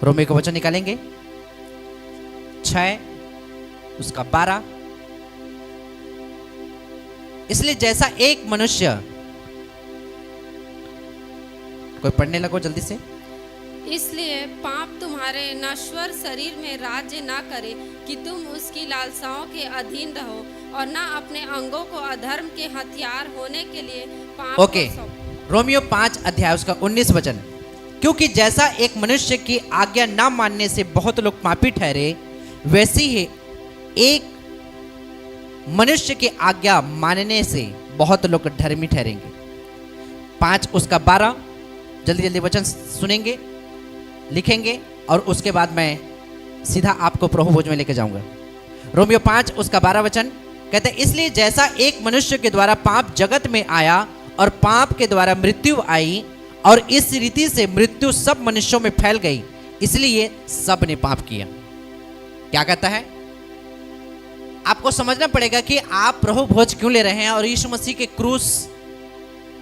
Romeo का वचन निकालेंगे 6 उसका 12। इसलिए जैसा एक मनुष्य, कोई पढ़ने लगो जल्दी से। इसलिए पाप तुम्हारे नश्वर शरीर में राज्य ना करे कि तुम उसकी लालसाओं के अधीन रहो, और ना अपने अंगों को अधर्म के हथियार होने के लिए पाप ओके, को सौंपो। रोमियो 5 अध्याय उसका 19 वचन। क्योंकि जैसा एक मनुष्य की आज्ञा ना मानने से बहुत लोग पापी ठहरे, वैसे ही एक मनुष्य की आज्ञा मानने से बहुत लोग धर्मी ठहरेंगे। 5 उसका 12। जल्दी जल्दी वचन सुनेंगे, लिखेंगे, और उसके बाद मैं सीधा आपको प्रभु भोज में लेके जाऊंगा। रोमियो 5 उसका 12 वचन कहते हैं, इसलिए जैसा एक मनुष्य के द्वारा पाप जगत में आया और पाप के द्वारा मृत्यु आई, और इस रीति से मृत्यु सब मनुष्यों में फैल गई, इसलिए सब ने पाप किया। क्या कहता है? आपको समझना पड़ेगा कि आप प्रभु भोज क्यों ले रहे हैं, और यीशु मसीह के क्रूस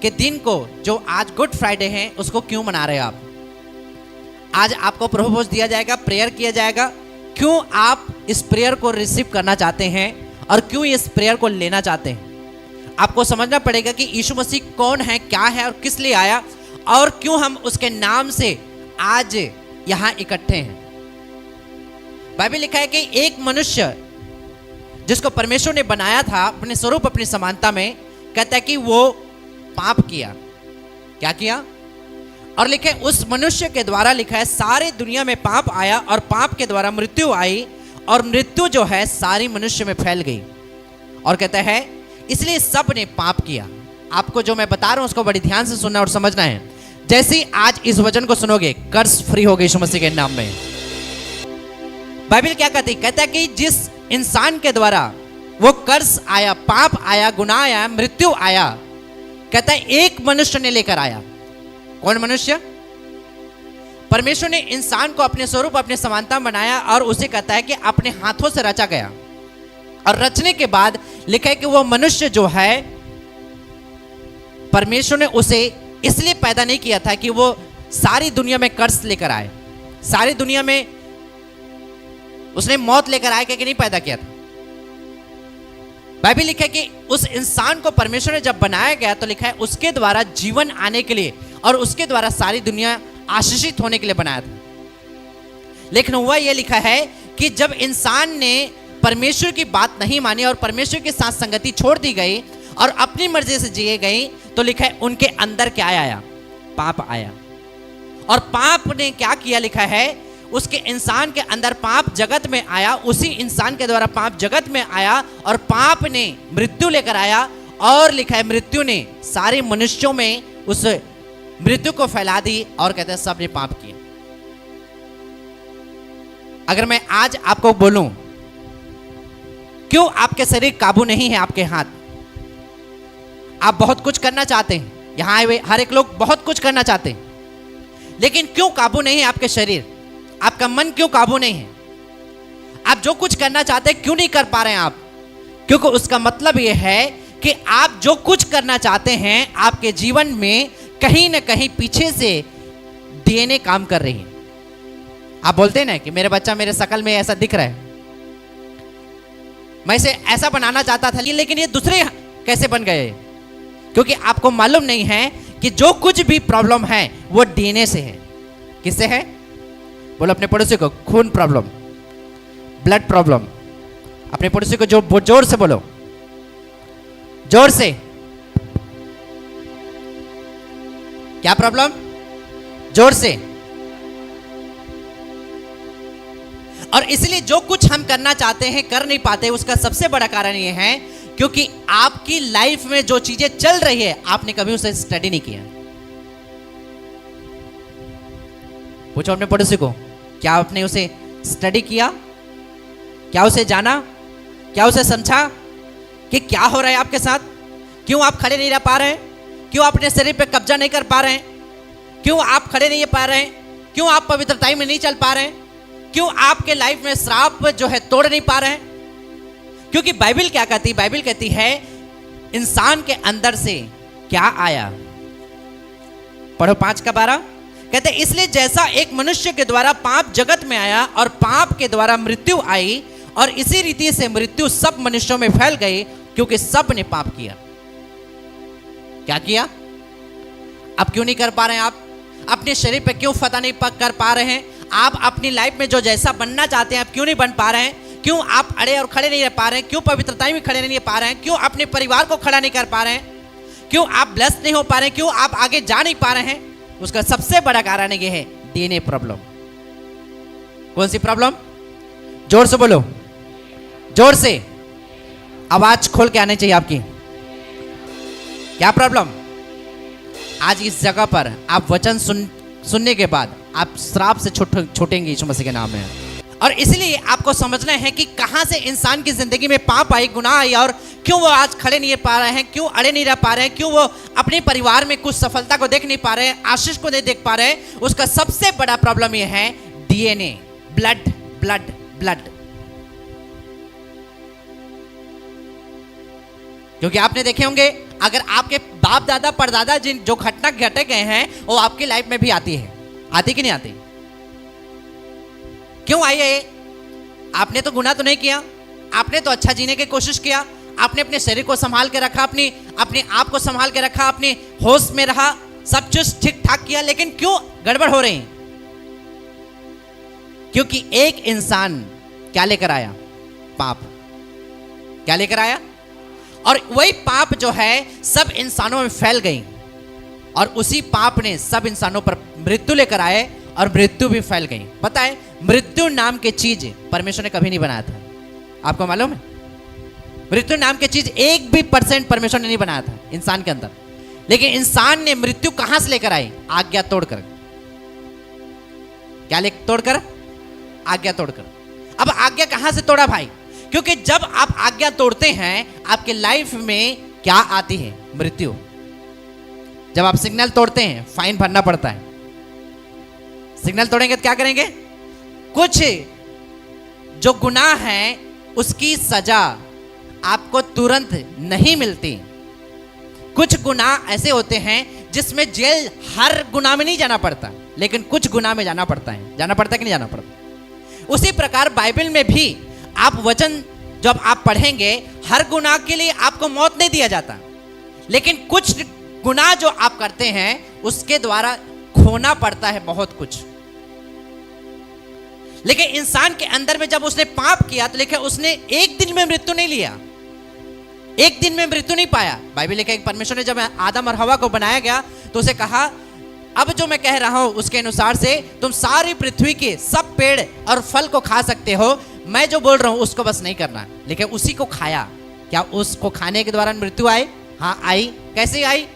के दिन को, जो आज गुड फ्राइडे है, उसको क्यों मना रहे हैं आप। आज आपको प्रभु भोज दिया जाएगा, प्रेयर किया जाएगा। क्यों आप इस प्रेयर को रिसीव करना चाहते हैं और क्यों इस प्रेयर को लेना चाहते हैं? आपको समझना पड़ेगा कि यीशु मसीह कौन है, क्या है और किस लिए आया, और क्यों हम उसके नाम से आज यहां इकट्ठे हैं। बाइबल लिखा है कि एक मनुष्य जिसको परमेश्वर ने बनाया था अपने स्वरूप अपनी समानता में, कहता है कि वो पाप किया। क्या किया? और लिखे उस मनुष्य के द्वारा, लिखा है सारी दुनिया में पाप आया और पाप के द्वारा मृत्यु आई, और मृत्यु जो है सारी मनुष्य में फैल गई। और कहता है इसलिए सब ने पाप किया। आपको जो मैं बता रहा हूं उसको बड़ी ध्यान से सुनना और समझना है। जैसे ही आज इस वचन को सुनोगे, कर्ज फ्री हो गई यीशु मसीह के नाम में। बाइबल क्या कहती? कहता है कि जिस इंसान के द्वारा वो कर्ज आया, पाप आया, गुनाह आया, मृत्यु आया, कहता है एक मनुष्य ने लेकर आया। कौन मनुष्य? परमेश्वर ने इंसान को अपने स्वरूप अपने समानता बनाया, और उसे कहता है कि अपने हाथों से रचा गया। और रचने के बाद लिखा है कि वो मनुष्य जो है, परमेश्वर ने उसे इसलिए पैदा नहीं किया था कि वो सारी दुनिया में कर्ज लेकर आए, सारी दुनिया में उसने मौत लेकर आए, कि नहीं पैदा किया था। बाइबल लिखा है कि उस इंसान को परमेश्वर ने जब बनाया गया तो लिखा है उसके द्वारा जीवन आने के लिए और उसके द्वारा सारी दुनिया आशीषित होने के लिए बनाया था। लेकिन हुआ यह लिखा है कि जब इंसान ने परमेश्वर की बात नहीं मानी और परमेश्वर के साथ संगति छोड़ दी गई और अपनी मर्जी से जिए गई, तो लिखा है उनके अंदर क्या आया? पाप आया। और पाप ने क्या किया? लिखा है उसके इंसान के अंदर पाप जगत में आया, उसी इंसान के द्वारा पाप जगत में आया, और पाप ने मृत्यु लेकर आया। और लिखा है मृत्यु ने सारे मनुष्यों में उस मृत्यु को फैला दी, और कहते हैं सब ने पाप किया। अगर मैं आज आपको बोलूं क्यों आपके शरीर काबू नहीं है आपके हाथ, आप बहुत कुछ करना चाहते हैं, यहां आए हुए हर एक लोग बहुत कुछ करना चाहते हैं, लेकिन क्यों काबू नहीं है आपके शरीर, आपका मन क्यों काबू नहीं है? आप जो कुछ करना चाहते हैं क्यों नहीं कर पा रहे हैं आप? क्योंकि उसका मतलब यह है कि आप जो कुछ करना चाहते हैं आपके जीवन में कहीं ना कहीं पीछे से डीएनए काम कर रही है। आप बोलते हैं ना कि मेरे बच्चा मेरे शकल में ऐसा दिख रहा है, मैं इसे ऐसा बनाना चाहता था, लेकिन ये दूसरे कैसे बन गए? क्योंकि आपको मालूम नहीं है कि जो कुछ भी प्रॉब्लम है वो डीएनए से है। किससे है? बोलो अपने पड़ोसी को, खून प्रॉब्लम, ब्लड प्रॉब्लम। अपने पड़ोसी को जो जोर से बोलो, जोर से, क्या प्रॉब्लम? जोर से। और इसलिए जो कुछ हम करना चाहते हैं कर नहीं पाते, उसका सबसे बड़ा कारण यह है क्योंकि आपकी लाइफ में जो चीजें चल रही है आपने कभी उसे स्टडी नहीं किया। पूछो अपने पड़ोसी को, क्या आपने उसे स्टडी किया? क्या उसे जाना? क्या उसे समझा कि क्या हो रहा है आपके साथ? क्यों आप खड़े नहीं रह पा रहे हैं? क्यों आप अपने शरीर पे कब्जा नहीं कर पा रहे हैं? क्यों आप खड़े नहीं पा रहे हैं? क्यों आप पवित्रताई में नहीं चल पा रहे हैं? क्यों आपके लाइफ में श्राप जो है तोड़ नहीं पा रहे हैं? क्योंकि बाइबल क्या कहती है? बाइबल कहती है इंसान के अंदर से क्या आया? पढ़ो 5 का 12। कहते हैं इसलिए जैसा एक मनुष्य के द्वारा पाप जगत में आया और पाप के द्वारा मृत्यु आई, और इसी रीति से मृत्यु सब मनुष्यों में फैल गई, क्योंकि सब ने पाप किया। क्या किया? अब क्यों नहीं कर पा रहे हैं आप? अपने शरीर पे क्यों फतह नहीं कर पा रहे हैं? आप अपनी लाइफ में जो जैसा बनना चाहते हैं आप क्यों नहीं बन पा रहे हैं? क्यों आप अड़े और खड़े नहीं रह पा रहे हैं? क्यों पवित्रता में खड़े नहीं रह पा रहे हैं? क्यों अपने परिवार को खड़ा नहीं कर पा रहे हैं? क्यों आप ब्लेस्ड नहीं हो पा रहे हैं? क्यों आप आगे जा नहीं पा रहे हैं? उसका सबसे बड़ा कारण ये है डीएनए प्रॉब्लम। कौन सी प्रॉब्लम? जोर से बोलो, जोर से, आवाज खोल के आनी चाहिए आपकी। क्या प्रॉब्लम? आज इस जगह पर आप वचन सुनने के बाद आप श्राप से छूटेंगे यीशु मसीह के नाम में। और इसलिए आपको समझना है कि कहां से इंसान की जिंदगी में पाप आई, गुनाह आई, और क्यों वो आज खड़े नहीं पा रहे हैं, क्यों अड़े नहीं रह पा रहे हैं, क्यों वो अपने परिवार में कुछ सफलता को देख नहीं पा रहे हैं, आशीष को नहीं देख पा रहे हैं। उसका सबसे बड़ा प्रॉब्लम ये है डीएनए, ब्लड ब्लड ब्लड। क्योंकि आपने देखे होंगे अगर आपके बाप दादा परदादा जिन जो घटना घटे गए हैं वो आपकी लाइफ में भी आती है। आती कि नहीं आती? क्यों आई है? आपने तो गुनाह तो नहीं किया, आपने तो अच्छा जीने की कोशिश किया, आपने अपने शरीर को संभाल के रखा, अपने आप को संभाल के रखा, अपने होश में रहा, सब चीज ठीक ठाक किया, लेकिन क्यों गड़बड़ हो रही? क्योंकि एक इंसान क्या लेकर आया? पाप। क्या लेकर आया? और वही पाप जो है सब इंसानों में फैल गई, और उसी पाप ने सब इंसानों पर मृत्यु लेकर आए, और मृत्यु भी फैल गई। पता है मृत्यु नाम की चीज परमेश्वर ने कभी नहीं बनाया था। आपको मालूम है? मृत्यु नाम की चीज 1% परमेश्वर ने नहीं बनाया था इंसान के अंदर, लेकिन इंसान ने मृत्यु कहां से लेकर आई? आज्ञा तोड़कर। क्या ले तोड़कर? आज्ञा तोड़कर। अब आज्ञा कहां से तोड़ा भाई? क्योंकि जब आप आज्ञा तोड़ते हैं आपके लाइफ में क्या आती है? मृत्यु। जब आप सिग्नल तोड़ते हैं फाइन भरना पड़ता है। सिग्नल तोड़ेंगे तो क्या करेंगे? कुछ जो गुनाह है उसकी सजा आपको तुरंत नहीं मिलती। कुछ गुनाह ऐसे होते हैं जिसमें जेल हर गुनाह में नहीं जाना पड़ता, लेकिन कुछ गुनाह में जाना पड़ता है। जाना पड़ता है कि नहीं जाना पड़ता? उसी प्रकार बाइबल में भी आप वचन जब आप पढ़ेंगे हर गुनाह के लिए आपको मौत नहीं दिया जाता, लेकिन कुछ गुनाह जो आप करते हैं उसके द्वारा खोना पड़ता है बहुत कुछ। लेकिन इंसान के अंदर में जब उसने पाप किया तो लिखा उसने एक दिन में मृत्यु नहीं लिया, एक दिन में मृत्यु नहीं पाया। बाइबल लिखा है परमेश्वर ने जब आदम और हवा को बनाया गया तो उसे कहा अब जो मैं कह रहा हूं उसके अनुसार से तुम सारी पृथ्वी के सब पेड़ और फल को खा सकते हो, मैं जो बोल रहा हूं उसको बस नहीं करना। लेकिन उसी को खाया। क्या उसको खाने के दौरान मृत्यु आई? हाँ आई। कैसे आई?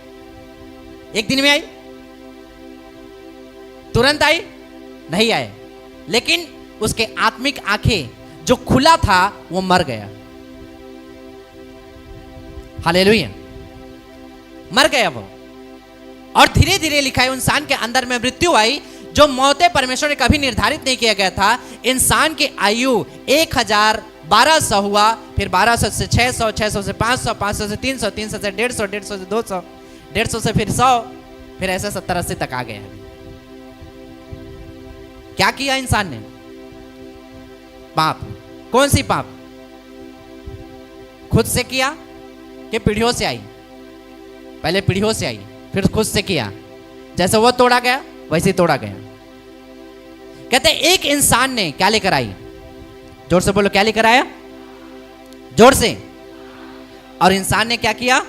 एक दिन में आई? तुरंत आई? नहीं आए। लेकिन उसके आत्मिक आंखें जो खुला था वो मर गया। हालेलुया, मर गया वो। और धीरे धीरे लिखा है इंसान के अंदर में मृत्यु आई, जो मौतें परमेश्वर ने कभी निर्धारित नहीं किया गया था। इंसान की आयु 1000-1200 हुआ, फिर 1200 से 600, 600 से 500, 500 से 300, 300 से 150, 150 से 200, 150 से फिर 100, फिर ऐसे 70-80 तक आ गया। क्या किया इंसान ने? पाप। कौन सी पाप? खुद से किया कि पीढ़ियों से आई? पहले पीढ़ियों से आई, फिर खुद से किया। जैसे वो तोड़ा गया वैसे तोड़ा गया। कहते एक इंसान ने क्या लेकर आई? जोर से बोलो, क्या लेकर आया? जोर से। और इंसान ने क्या किया?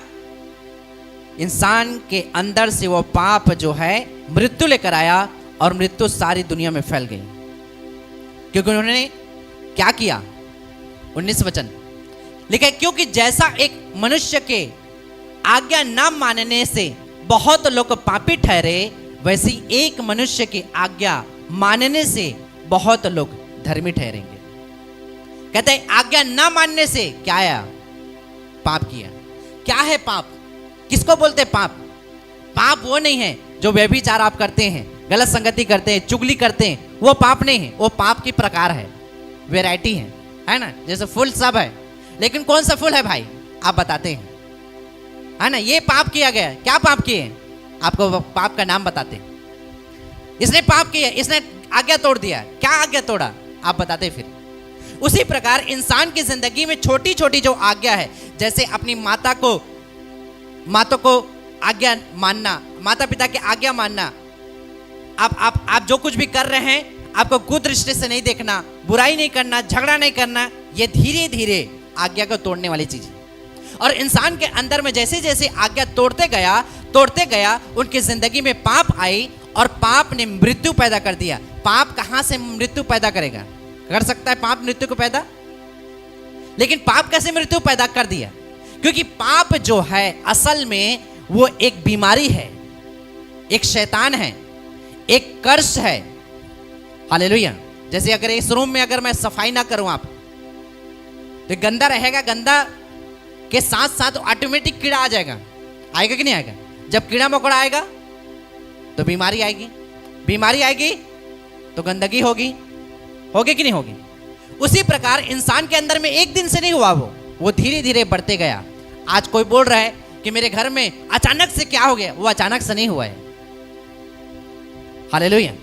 इंसान के अंदर से वो पाप जो है मृत्यु लेकर आया, और मृत्यु सारी दुनिया में फैल गई। क्योंकि उन्होंने क्या किया? 19 वचन लिखा है, क्योंकि जैसा एक मनुष्य के आज्ञा न मानने से बहुत लोग पापी ठहरे, वैसे एक मनुष्य की आज्ञा मानने से बहुत लोग धर्मी ठहरेंगे। कहते हैं आज्ञा न मानने से क्या आया? पाप किया। क्या है पाप? किसको बोलते पाप? पाप वो नहीं है जो व्यभिचार आप करते हैं, गलत संगति करते हैं, चुगली करते हैं, वो पाप नहीं है। वो पाप की प्रकार है, वैरायटी है ना। जैसे फूल सब है, लेकिन कौन सा फूल है भाई आप बताते हैं, है ना। ये पाप किया गया। क्या पाप किए? आपको पाप का नाम बताते हैं। इसने पाप किया, इसने आज्ञा तोड़ दिया। क्या आज्ञा तोड़ा आप बताते फिर। उसी प्रकार इंसान की जिंदगी में छोटी छोटी जो आज्ञा है, जैसे अपनी माता को आज्ञा मानना, माता पिता की आज्ञा मानना, आप जो कुछ भी कर रहे हैं आपको कुदृष्टि से नहीं देखना, बुराई नहीं करना, झगड़ा नहीं करना, ये धीरे धीरे आज्ञा को तोड़ने वाली चीज है। और इंसान के अंदर में जैसे जैसे आज्ञा तोड़ते गया उनकी जिंदगी में पाप आई और पाप ने मृत्यु पैदा कर दिया। पाप कहां से मृत्यु पैदा करेगा? कर सकता है पाप मृत्यु को पैदा? लेकिन पाप कैसे मृत्यु पैदा कर दिया? क्योंकि पाप जो है असल में वो एक बीमारी है, एक शैतान है, एक कर्स है। हालेलुया। जैसे अगर इस रूम में अगर मैं सफाई ना करूं आप, तो गंदा रहेगा, गंदा के साथ साथ ऑटोमेटिक कीड़ा आ जाएगा। आएगा कि नहीं आएगा? जब कीड़ा मकोड़ा आएगा तो बीमारी आएगी, बीमारी आएगी तो गंदगी होगी कि नहीं होगी? उसी प्रकार इंसान के अंदर में एक दिन से नहीं हुआ, वो धीरे धीरे बढ़ते गया। आज कोई बोल रहा है कि मेरे घर में अचानक से क्या हो गया, वो अचानक से नहीं हुआ है। हालेलुया।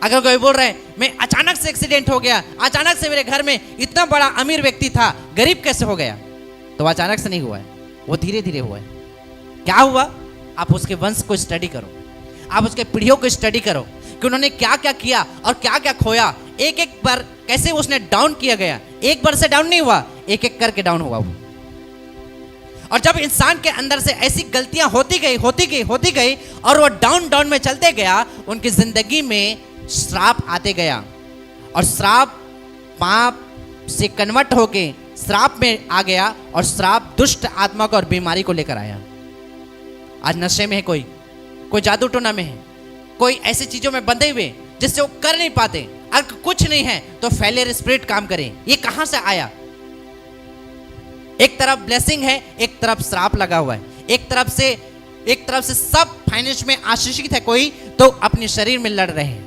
अगर कोई बोल रहा है मैं अचानक से एक्सीडेंट हो गया, अचानक से मेरे घर में इतना बड़ा अमीर व्यक्ति था, गरीब कैसे हो गया, तो अचानक से नहीं हुआ है, वो धीरे धीरे हुआ है। क्या हुआ? आप उसके वंश को स्टडी करो, आप उसके पीढ़ियों को स्टडी करो कि उन्होंने क्या क्या किया और क्या क्या खोया। एक एक बार कैसे उसने डाउन किया गया, एक बार से डाउन नहीं हुआ, एक एक करके डाउन हुआ वो। और जब इंसान के अंदर से ऐसी गलतियां होती गई और वो डाउन में चलते गया, उनकी जिंदगी में श्राप आते गया और श्राप पाप से कन्वर्ट होके श्राप में आ गया और श्राप दुष्ट आत्मा को और बीमारी को लेकर आया। आज नशे में है, कोई जादू टोना में है, कोई ऐसी चीजों में बंधे हुए जिससे वो कर नहीं पाते। अगर कुछ नहीं है तो फेलियर स्पिरिट काम करे। ये कहां से आया? एक तरफ ब्लेसिंग है, एक तरफ श्राप लगा हुआ है। एक तरफ से सब फाइनेंस में आशीषित है, कोई तो अपने शरीर में लड़ रहे हैं,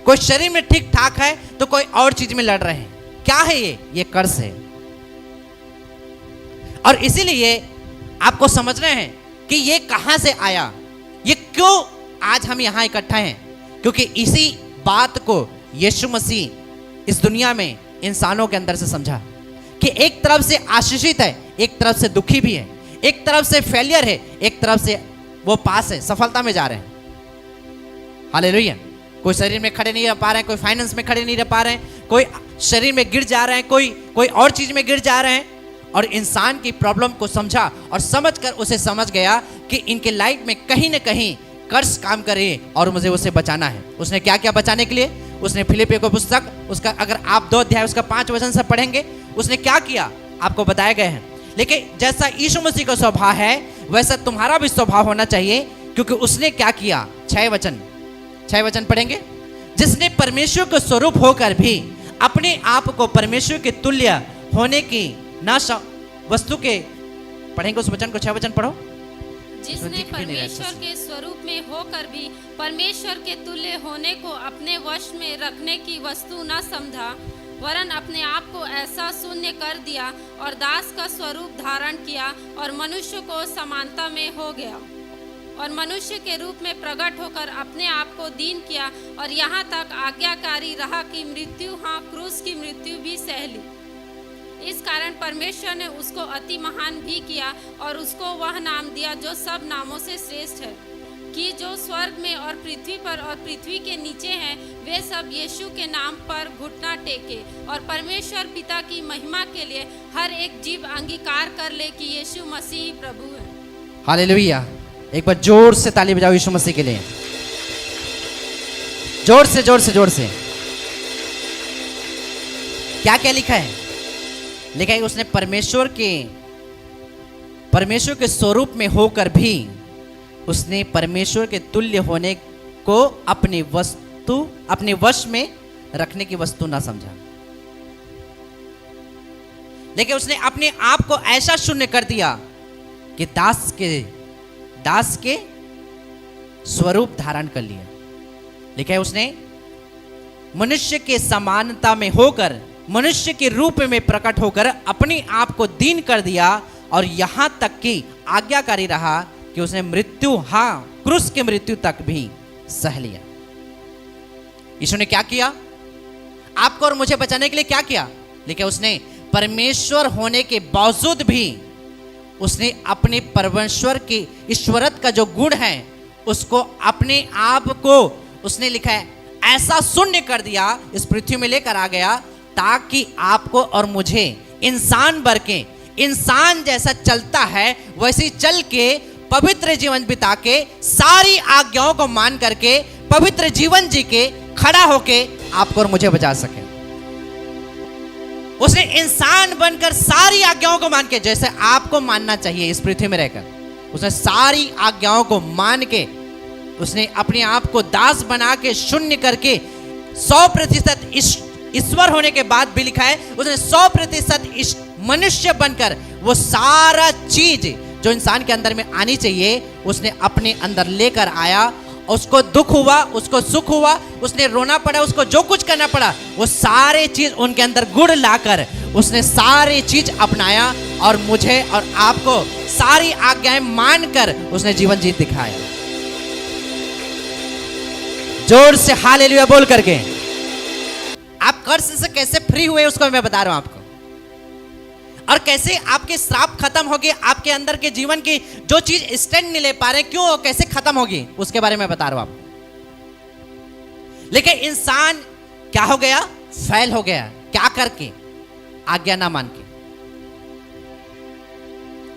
कोई शरीर में ठीक ठाक है तो कोई और चीज में लड़ रहे हैं। क्या है ये कर्स है। और इसीलिए आपको समझना है कि ये कहां से आया, ये क्यों आज हम यहां इकट्ठा हैं। क्योंकि इसी बात को यीशु मसीह इस दुनिया में इंसानों के अंदर से समझा कि एक तरफ से आशीषित है, एक तरफ से दुखी भी है, एक तरफ से फेलियर है, एक तरफ से वो पास है, सफलता में जा रहे हैं। हालेलुया। कोई शरीर में खड़े नहीं रह पा रहे हैं, कोई फाइनेंस में खड़े नहीं रह पा रहे हैं, कोई शरीर में गिर जा रहे हैं, कोई और चीज में गिर जा रहे हैं। और इंसान की प्रॉब्लम को समझा और समझकर उसे समझ गया कि इनके लाइफ में कहीं ना कहीं कर्स काम करे और मुझे उसे बचाना है। उसने क्या क्या बचाने के लिए? उसने फिलिपियों को पुस्तक उसका अगर आप 2 अध्याय उसका 5 वचन से पढ़ेंगे, उसने क्या किया आपको बताए गए हैं। लेकिन जैसा यीशु मसीह का स्वभाव है वैसा तुम्हारा भी स्वभाव होना चाहिए, क्योंकि उसने क्या किया? 6 वचन पढ़ेंगे। जिसने परमेश्वर के स्वरूप होकर भी अपने आप को परमेश्वर के तुल्य होने की वस्तु के, पढ़ेंगे उस वचन को, 6 वचन पढ़ो। जिसने परमेश्वर के स्वरूप में होकर भी परमेश्वर के तुल्य होने को अपने वश में रखने की वस्तु न समझा, वरन अपने आप को ऐसा शून्य कर दिया और दास का स्वरूप धारण किया और मनुष्य को समानता में हो गया और मनुष्य के रूप में प्रकट होकर अपने आप को दीन किया और यहाँ तक आज्ञाकारी रहा कि मृत्यु, हाँ क्रूस की मृत्यु भी सह ली। इस कारण परमेश्वर ने उसको अति महान भी किया और उसको वह नाम दिया जो सब नामों से श्रेष्ठ है, कि जो स्वर्ग में और पृथ्वी पर और पृथ्वी के नीचे हैं वे सब यीशु के नाम पर घुटना टेके और परमेश्वर पिता की महिमा के लिए हर एक जीव अंगीकार कर ले कि यीशु मसीह प्रभु है। हालेलुया। एक बार जोर से ताली बजाओ यीशु मसीह के लिए, जोर से जोर से जोर से। क्या क्या लिखा है? लिखा है उसने परमेश्वर के स्वरूप में होकर भी उसने परमेश्वर के तुल्य होने को अपने वश में रखने की वस्तु ना समझा, लेकिन उसने अपने आप को ऐसा शून्य कर दिया कि दास के स्वरूप धारण कर लिया। लिखा है उसने मनुष्य के समानता में होकर, मनुष्य के रूप में प्रकट होकर अपने आप को दीन कर दिया और यहां तक कि आज्ञाकारी रहा कि उसने मृत्यु, हाँ क्रूस की मृत्यु तक भी सह लिया। यीशु ने क्या किया? आपको और मुझे बचाने के लिए क्या किया? लेकिन उसने परमेश्वर होने के बावजूद भी उसने अपने परमेश्वर की ईश्वरत का जो गुण है उसको अपने आप को उसने लिखा है ऐसा शून्य कर दिया, इस पृथ्वी में लेकर आ गया ताकि आपको और मुझे इंसान बन के, इंसान जैसा चलता है वैसे चल के पवित्र जीवन बिता के सारी आज्ञाओं को मान करके पवित्र जीवन जी के खड़ा होके आपको और मुझे बचा सके। उसने इंसान बनकर सारी आज्ञाओं को मान के, जैसे आपको मानना चाहिए इस पृथ्वी में रहकर, उसने सारी आज्ञाओं को मान के उसने अपने आप को दास बना के शून्य करके 100% ईश्वर होने के बाद भी लिखा है उसने 100% मनुष्य बनकर वो सारा चीज जो इंसान के अंदर में आनी चाहिए उसने अपने अंदर लेकर आया। उसको दुख हुआ, उसको सुख हुआ, उसने रोना पड़ा, उसको जो कुछ करना पड़ा, वो सारे चीज उनके अंदर गुण लाकर उसने सारी चीज अपनाया और मुझे और आपको सारी आज्ञाएं मानकर उसने जीवन जीत दिखाया। जोर से हालेलुया बोल करके। आप कर्ज से कैसे फ्री हुए उसको मैं बता रहा हूं आपको, और कैसे आपके श्राप खत्म होगी, आपके अंदर के जीवन की जो चीज स्टैंड नहीं ले पा रहे क्यों कैसे खत्म होगी उसके बारे में बता रहा हूं आपको। लेकिन इंसान क्या हो गया? फेल हो गया। क्या करके? आज्ञा ना मान के।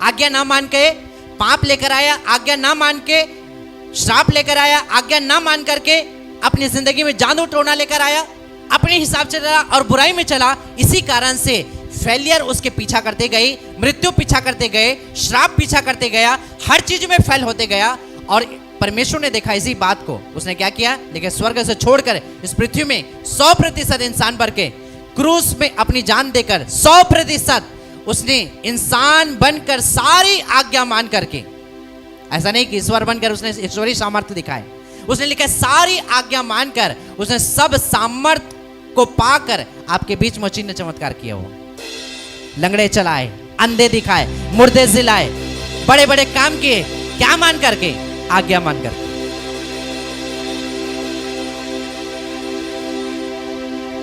आज्ञा ना मान के पाप लेकर आया, आज्ञा ना मान के श्राप लेकर आया, आज्ञा ना मान करके अपनी जिंदगी में जादू टोना लेकर आया, अपने हिसाब से चला और बुराई में चला। इसी कारण से फेलियर उसके पीछा करते गए, मृत्यु पीछा करते गए, श्राप पीछा करते गया, हर चीज में फेल होते गया। और परमेश्वर ने देखा इसी बात को, उसने क्या किया? लेकिन स्वर्ग से छोड़कर इस पृथ्वी में 100% इंसान बन के क्रूस में अपनी जान देकर 100% उसने इंसान बनकर सारी आज्ञा मान करके, ऐसा नहीं कि ईश्वर बनकर उसने ईश्वरीय सामर्थ्य दिखाए, उसने लिखा सारी आज्ञा मानकर उसने सब सामर्थ्य को पाकर आपके बीच में चिन्ह चमत्कार किया। वो लंगड़े चलाए, अंधे दिखाए, मुर्दे जिलाए, बड़े बड़े काम किए। क्या मान करके? आज्ञा मान करके।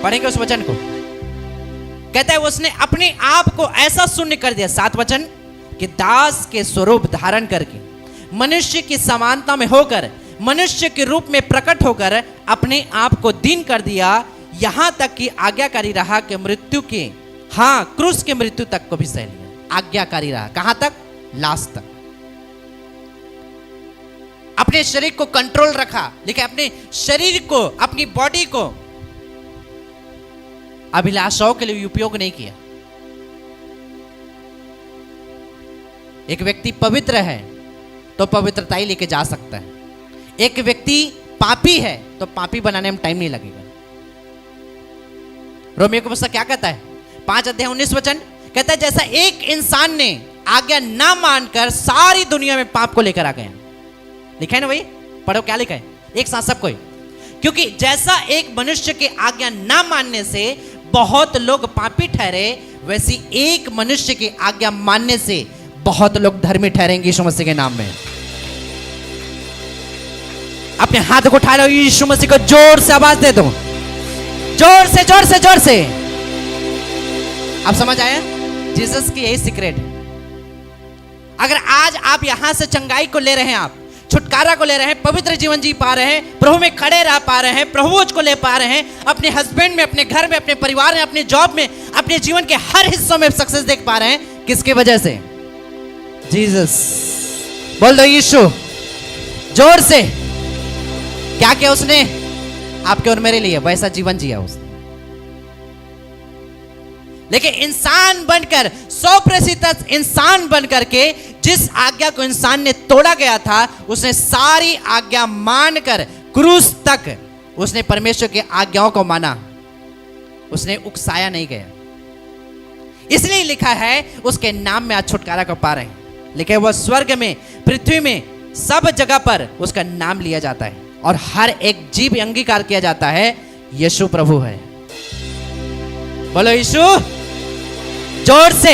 पढ़ेंगे उस वचन को। कहता है उसने अपने आप को ऐसा शून्य कर दिया, 7 वचन, कि दास के स्वरूप धारण करके मनुष्य की समानता में होकर मनुष्य के रूप में प्रकट होकर अपने आप को दीन कर दिया, यहां तक कि आज्ञाकारी रहा कि मृत्यु के, हाँ क्रूस के मृत्यु तक को भी सह लिया। आज्ञाकारी रहा कहां तक? लास्ट तक। अपने शरीर को कंट्रोल रखा, लेकिन अपने शरीर को, अपनी बॉडी को अभिलाषाओं के लिए उपयोग नहीं किया। एक व्यक्ति पवित्र है तो पवित्रता ही लेके जा सकता है। एक व्यक्ति पापी है तो पापी बनाने में टाइम नहीं लगेगा। रोमियो की पुस्तक क्या कहता है? 5:19 वचन कहता है जैसा एक इंसान ने आज्ञा ना मानकर सारी दुनिया में पाप को लेकर आ गया। लिखा है ना भाई? पढ़ो क्या लिखा है एक साथ सबको। क्योंकि जैसा एक मनुष्य के आज्ञा ना मानने से बहुत लोग पापी ठहरे, वैसी एक मनुष्य की आज्ञा मानने से बहुत लोग धर्मी ठहरेंगे यीशु मसीह के नाम में। अपने हाथ को उठा लो, यीशु मसीह को जोर से आवाज दे दो, जोर से जोर से जोर से। अब समझ आया? जीसस की यही सीक्रेट है। अगर आज आप यहां से चंगाई को ले रहे हैं, आप छुटकारा को ले रहे हैं, पवित्र जीवन जी पा रहे हैं, प्रभु में खड़े रह पा रहे हैं, प्रभु को ले पा रहे हैं, अपने हस्बैंड में, अपने घर में, अपने परिवार में, अपने जॉब में, अपने जीवन के हर हिस्सों में सक्सेस देख पा रहे हैं, किसकी वजह से? जीसस। बोल दो यीशु जोर से। क्या किया उसने? आपके और मेरे लिए वैसा जीवन जिया उसने। लेकिन इंसान बनकर 100% इंसान बनकर के जिस आज्ञा को इंसान ने तोड़ा गया था, उसने सारी आज्ञा मानकर क्रूस तक उसने परमेश्वर की आज्ञाओं को माना, उसने उकसाया नहीं गया। इसलिए लिखा है उसके नाम में आज छुटकारा को पा रहे हैं। लेकिन वह स्वर्ग में, पृथ्वी में, सब जगह पर उसका नाम लिया जाता है और हर एक जीव अंगीकार किया जाता है यीशु प्रभु है। बोलो यीशु जोर से।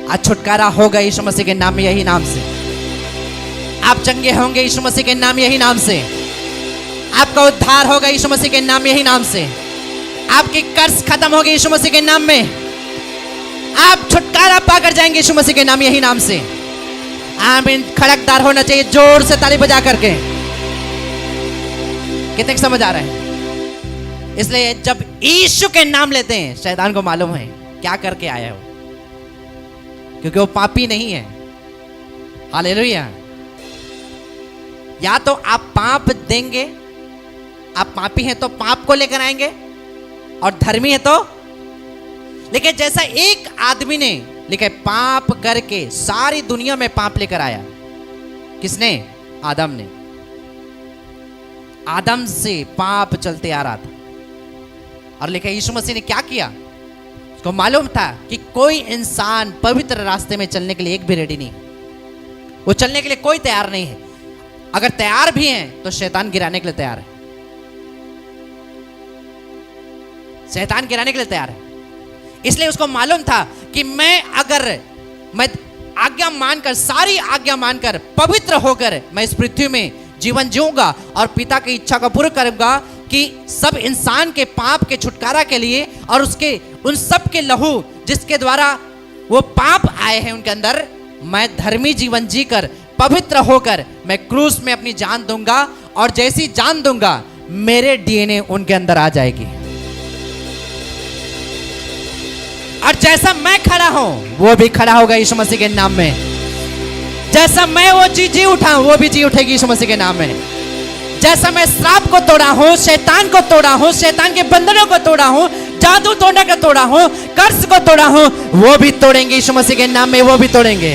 आज छुटकारा होगा यीशु मसीह के नाम में, यही नाम से। आप चंगे होंगे यीशु मसीह के नाम, यही नाम से। आपका उद्धार होगा यीशु मसीह के नाम, यही नाम से। आपकी कर्ज खत्म होगी यीशु मसीह के नाम में। आप छुटकारा पाकर जाएंगे यीशु मसीह के नाम, यही नाम से। आमीन। खड़कदार होना चाहिए, जोर से ताली बजा करके। कितने समझ आ रहा है? इसलिए जब यीशु के नाम लेते हैं, शैतान को मालूम है क्या करके आया हो, क्योंकि वो पापी नहीं है। हालेलुया। या तो आप पाप देंगे, आप पापी हैं तो पाप को लेकर आएंगे, और धर्मी है तो। लेकिन जैसा एक आदमी ने लिखा है, पाप करके सारी दुनिया में पाप लेकर आया। किसने? आदम ने। आदम से पाप चलते आ रहा था, और लिखा है यीशु मसीह ने क्या किया? उसको मालूम था कि कोई इंसान पवित्र रास्ते में चलने के लिए एक भी रेडी नहीं, वो चलने के लिए कोई तैयार नहीं है। अगर तैयार भी हैं तो शैतान गिराने के लिए तैयार है। शैतान गिराने के लिए तैयार है। इसलिए उसको मालूम था कि मैं आज्ञा मानकर, सारी आज्ञा मानकर, पवित्र होकर मैं इस पृथ्वी में जीवन जीऊंगा और पिता की इच्छा को पूरा करूंगा कि सब इंसान के पाप के छुटकारा के लिए, और उसके उन सब के लहू जिसके द्वारा वो पाप आए हैं उनके अंदर, मैं धर्मी जीवन जीकर, पवित्र होकर मैं क्रूस में अपनी जान दूंगा, और जैसी जान दूंगा मेरे डीएनए उनके अंदर आ जाएगी। और जैसा मैं खड़ा हूं वो भी खड़ा होगा यीशु मसीह के नाम में। जैसा मैं वो जी उठा वो भी जी उठेगी यीशु मसीह के नाम में। जैसा मैं श्राप को तोड़ा हूं, शैतान को तोड़ा हूं, शैतान के बंधनों को तोड़ा हूं, जादू टोना को तोड़ा हूं, कर्ज को तोड़ा हूं, वो भी तोड़ेंगे यीशु मसीह के नाम में, वो भी तोड़ेंगे।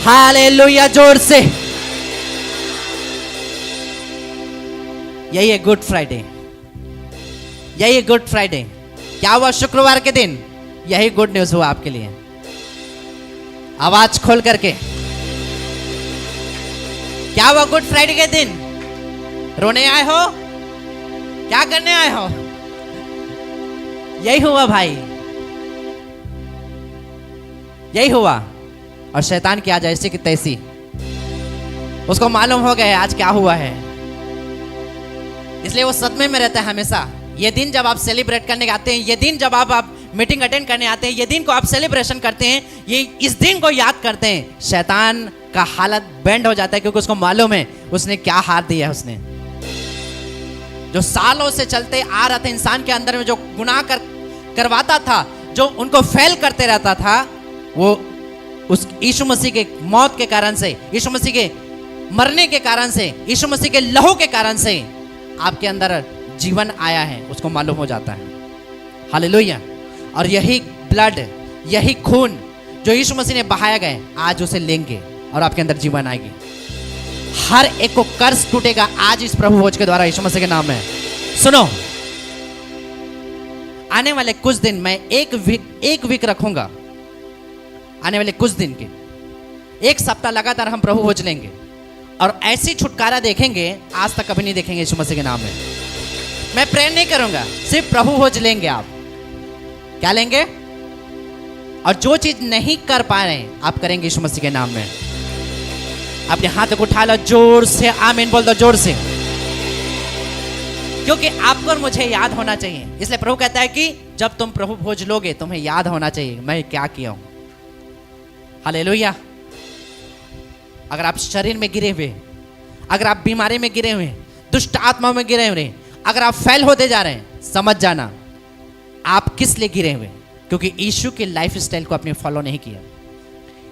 हालेलुया। जोर से। यही है गुड फ्राइडे, यही है गुड फ्राइडे। क्या हुआ शुक्रवार के दिन? यही गुड न्यूज हुआ आपके लिए। आवाज खोल करके क्या हुआ गुड फ्राइडे के दिन? रोने आए हो? क्या करने आए हो? यही हुआ भाई, यही हुआ। और शैतान की आज ऐसी की तैसी, उसको मालूम हो गया आज क्या हुआ है, इसलिए वो सदमे में रहता है हमेशा। ये दिन जब आप सेलिब्रेट करने आते हैं, ये दिन जब आप मीटिंग अटेंड करने आते हैं, ये दिन को आप सेलिब्रेशन करते हैं, ये इस दिन को याद करते हैं, शैतान का हालत बैंड हो जाता है, क्योंकि उसको मालूम है उसने क्या हार दिया है। उसने जो सालों से चलते आ रहा था इंसान के अंदर में, जो गुनाह करवाता था, जो उनको फेल करते रहता था, वो उस यीशु मसीह के मौत के कारण से, यीशु मसीह के मरने के कारण से, यीशु मसीह के लहू के कारण से आपके अंदर जीवन आया है, उसको मालूम हो जाता है। हालेलुया। और यही ब्लड, यही खून जो यीशु मसीह ने बहाया गए, आज उसे लेंगे और आपके अंदर जीवन आएगी। हर एक को कर्ज टूटेगा आज इस प्रभु भोज के द्वारा, यीशु मसीह के नाम में। सुनो, आने वाले कुछ दिन मैं एक वीक रखूंगा। आने वाले कुछ दिन के, एक सप्ताह लगातार हम प्रभु भोज लेंगे, और ऐसी छुटकारा देखेंगे आज तक कभी नहीं देखेंगे यीशु मसीह के नाम में। मैं प्रेयर नहीं करूंगा, सिर्फ प्रभु भोज लेंगे। आप क्या लेंगे? और जो चीज नहीं कर पा रहे हैं आप करेंगे यीशु मसीह के नाम में। अपने हाथ को उठा लो, जोर से आमीन बोल दो, जोर से, क्योंकि आपको और मुझे याद होना चाहिए। इसलिए प्रभु कहता है कि जब तुम प्रभु भोज लोगे तुम्हें याद होना चाहिए मैं क्या किया हूं। हालेलुया। अगर आप शरीर में गिरे हुए, अगर आप बीमारी में गिरे हुए, दुष्ट आत्मा में गिरे हुए, अगर आप फेल होते जा रहे हैं, समझ जाना आप किस लिए गिरे हुए, क्योंकि यीशु के लाइफ स्टाइल को आपने फॉलो नहीं किया,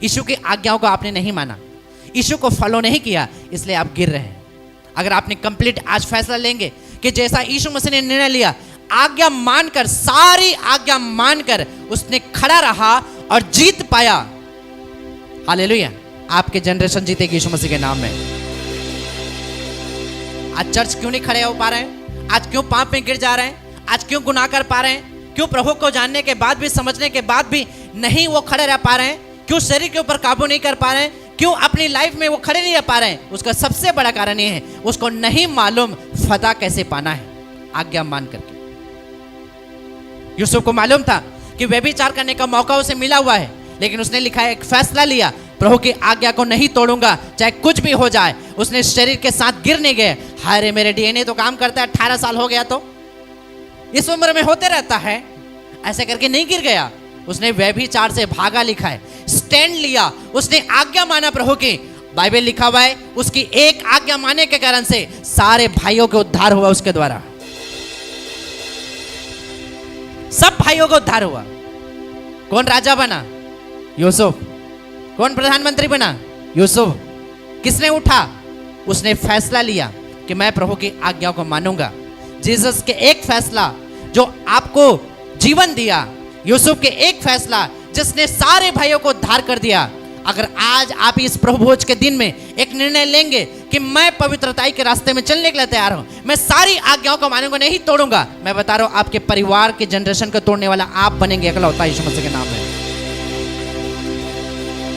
यीशु की आज्ञाओं को आपने नहीं माना, यीशु को फॉलो नहीं किया, इसलिए आप गिर रहे हैं। अगर आपने कंप्लीट आज फैसला लेंगे कि जैसा यीशु मसीह ने निर्णय लिया, आज्ञा मानकर, सारी आज्ञा मानकर उसने खड़ा रहा और जीत पाया। हालेलुया। आपके जनरेशन जीतेगी यीशु मसीह के नाम में। आज चर्च क्यों नहीं खड़े हो पा रहे हैं? आज क्यों पाप में गिर जा रहे हैं? आज क्यों गुनाह कर पा रहे हैं? क्यों प्रभु को जानने के बाद भी, समझने के बाद भी नहीं वो खड़े रह पा रहे हैं? क्यों शरीर के ऊपर काबू नहीं कर पा रहे हैं? क्यों अपनी लाइफ में वो खड़े नहीं रह पा रहे हैं? उसका सबसे बड़ा कारण ये है, उसको नहीं मालूम फतह कैसे पाना है आज्ञा मान करके। यूसुफ को मालूम था कि व्यभिचार करने का मौका उसे मिला हुआ है, लेकिन उसने लिखा है, एक फैसला लिया, प्रभु की आज्ञा को नहीं तोड़ूंगा, चाहे कुछ भी हो जाए। उसने शरीर के साथ गिर नहीं गए। हाय रे, मेरे डीएनए तो काम करता है, 18 साल हो गया तो इस उम्र में होते रहता है, ऐसे करके नहीं गिर गया। उसने व्यभिचार से भागा लिखा है, स्टैंड लिया, उसने आज्ञा माना प्रभु की। बाइबल लिखा हुआ है, उसकी एक आज्ञा मानने के कारण से सारे भाइयों के उद्धार हुआ उसके द्वारा। सब भाइयों को उद्धार हुआ। कौन राजा बना? यूसुफ। कौन प्रधानमंत्री बना? यूसुफ। किसने उठा? उसने फैसला लिया कि मैं प्रभु की आज्ञा को मानूंगा। जीसस के एक फैसला जो आपको जीवन दिया, यूसुफ के एक फैसला जिसने सारे भाइयों को उद्धार कर दिया। अगर आज आप इस प्रभु भोज के दिन में एक निर्णय लेंगे कि मैं पवित्रताई के रास्ते में चलने के लिए तैयार हूं, मैं सारी आज्ञाओं को मानूंगा, नहीं तोड़ूंगा, मैं बता रहा हूं आपके परिवार के जनरेशन को तोड़ने वाला आप बनेंगे इकलौता यीशु मसीह के नाम में।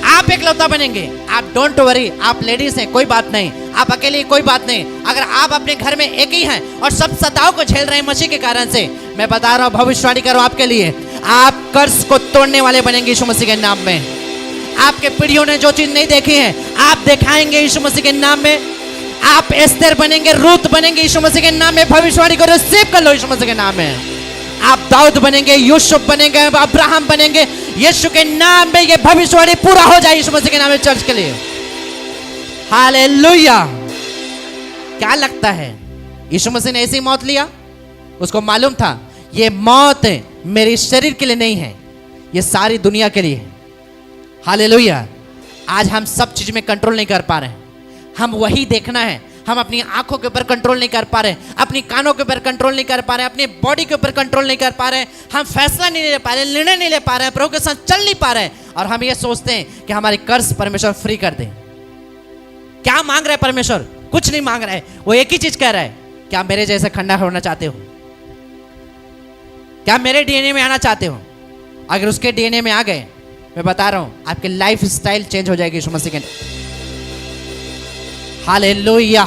आप इकलौता बनेंगे। आप डोंट वरी, आप लेडीज हैं कोई बात नहीं, आप अकेले कोई बात नहीं। अगर आप अपने घर में एक ही हैं और सब सताव को झेल रहे हैं मसीह के कारण से, मैं बता रहा हूं, भविष्यवाणी करो आपके लिए, आप कर्ज को तोड़ने वाले बनेंगे यीशु मसीह के नाम में। आपके पीढ़ियों ने जो चीज नहीं देखी है आप दिखाएंगे यीशु मसीह के नाम में। आप एस्तेर बनेंगे, रूत बनेंगे यीशु मसीह के नाम में। भविष्यवाणी को रिसीव कर लो यीशु मसीह के नाम में। आप दाऊद बनेंगे, यूसुफ बनेंगे, अब्राहम बनेंगे यीशु के नाम में। ये भविष्यवाणी पूरा हो जाए यीशु मसीह के नाम में चर्च के लिए। हालेलुया। क्या लगता है यीशु मसीह ने ऐसी मौत लिया? उसको मालूम था ये मौत मेरे शरीर के लिए नहीं है, ये सारी दुनिया के लिए है। हालेलुया। आज हम सब चीज में कंट्रोल नहीं कर पा रहे हैं। हम वही देखना है, हम अपनी आंखों के ऊपर कंट्रोल नहीं कर पा रहे, अपनी कानों के ऊपर कंट्रोल नहीं कर पा रहे, अपनी बॉडी के ऊपर कंट्रोल नहीं कर पा रहे, हम फैसला नहीं ले पा रहे, निर्णय नहीं ले पा रहे, प्रभु के साथ चल नहीं पा रहे, और हम ये सोचते हैं कि हमारे कर्ज परमेश्वर फ्री कर दे। क्या मांग रहा है परमेश्वर? कुछ नहीं मांग रहा है। वो एक ही चीज कह रहा है, क्या मेरे जैसे खंडा होना चाहते हो? क्या मेरे डीएनए में आना चाहते हो? अगर उसके डीएनए में आ गए, मैं बता रहा हूं आपकी लाइफ स्टाइल चेंज हो जाएगी यीशु मसीह के। हालेलुया।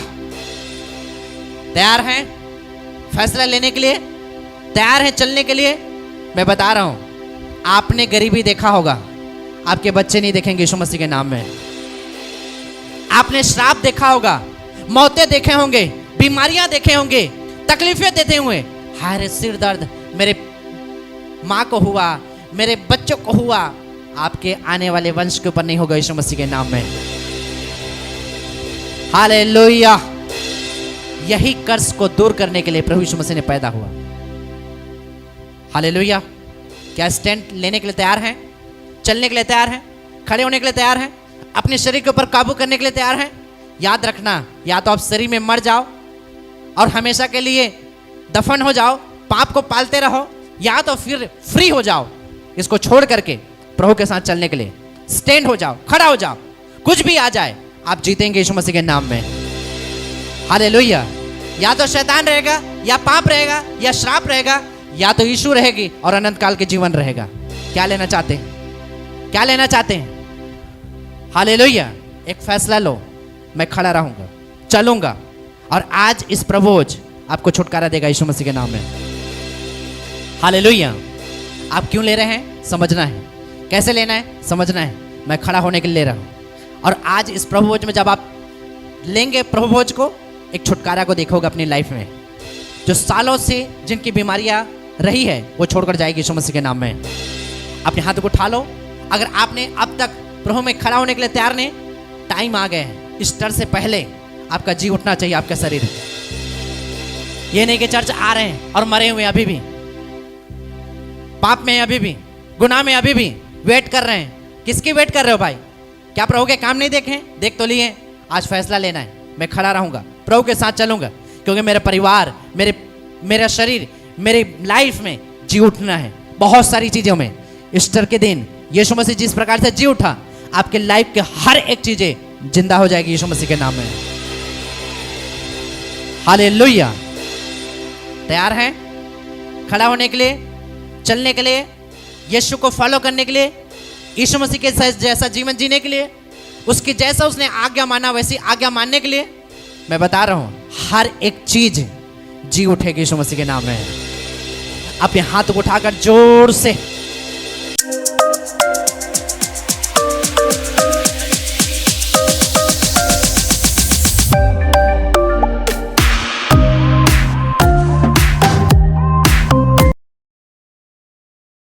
तैयार हैं फैसला लेने के लिए? तैयार हैं चलने के लिए? मैं बता रहा हूं, आपने गरीबी देखा होगा, आपके बच्चे नहीं देखेंगे यीशु मसीह के नाम में। आपने श्राप देखा होगा, मौतें देखे होंगे, बीमारियां देखे होंगे, तकलीफें देते हुए। हाय सिर दर्द मेरे माँ को हुआ, मेरे बच्चों को हुआ, आपके आने वाले वंश के ऊपर नहीं होगा यीशु मसीह के नाम में। हालेलुया। यही कर्ज को दूर करने के लिए प्रभु यीशु मसीह ने पैदा हुआ। हालेलुया। क्या स्टैंड लेने के लिए तैयार हैं? चलने के लिए तैयार हैं? खड़े होने के लिए तैयार हैं? अपने शरीर के ऊपर काबू करने के लिए तैयार हैं? याद रखना, या तो आप शरीर में मर जाओ और हमेशा के लिए दफन हो जाओ, पाप को पालते रहो, या तो फिर फ्री हो जाओ इसको छोड़ करके प्रभु के साथ चलने के लिए। स्टैंड हो जाओ, खड़ा हो जाओ, कुछ भी आ जाए आप जीतेंगे यीशु मसीह के नाम में। हालेलुया। या तो शैतान रहेगा, या पाप रहेगा, या श्राप रहेगा, या तो यीशु रहेगी और अनंत काल के जीवन रहेगा। क्या लेना चाहते हैं? क्या लेना चाहते हैं? हालेलुया। एक फैसला लो, मैं खड़ा रहूंगा, चलूंगा, और आज इस प्रभुज आपको छुटकारा देगा यीशु मसीह के नाम में। हालेलुया। आप क्यों ले रहे हैं? समझना है। कैसे लेना है? समझना है। मैं खड़ा होने के लिए ले रहा हूं। और आज इस प्रभु भोज में जब आप लेंगे प्रभु भोज को, एक छुटकारा को देखोगे अपनी लाइफ में। जो सालों से जिनकी बीमारियां रही है वो छोड़कर जाएगी यीशु मसीह के नाम में। अपने हाथ को उठा लो। अगर आपने अब तक प्रभु में खड़ा होने के लिए तैयार नहीं, टाइम आ गया है। ईस्टर से पहले आपका जी उठना चाहिए, आपका शरीर। ये नहीं कि चर्च आ रहे हैं और मरे हुए अभी भी पाप में, अभी भी गुनाह में, अभी भी वेट कर रहे हैं। किसकी वेट कर रहे हो भाई? क्या प्रभु के काम नहीं देखे? देख तो लिए। आज फैसला लेना है, मैं खड़ा रहूंगा, प्रभु के साथ चलूंगा, क्योंकि मेरा परिवार, मेरा शरीर, मेरी लाइफ में जी उठना है। बहुत सारी चीजों में ईस्टर के दिन यीशु मसीह जिस प्रकार से जी उठा, आपके लाइफ के हर एक चीजें जिंदा हो जाएगी यीशु मसीह के नाम में। हालेलुया। तैयार हैं खड़ा होने के लिए, चलने के लिए, यीशु को फॉलो करने के लिए, यीशु मसीह के जैसा जीवन जीने के लिए, उसकी जैसा उसने आज्ञा माना वैसी आज्ञा मानने के लिए? मैं बता रहा हूं हर एक चीज जी उठेगी यीशु मसीह के नाम में। अपने हाथ को उठाकर जोर से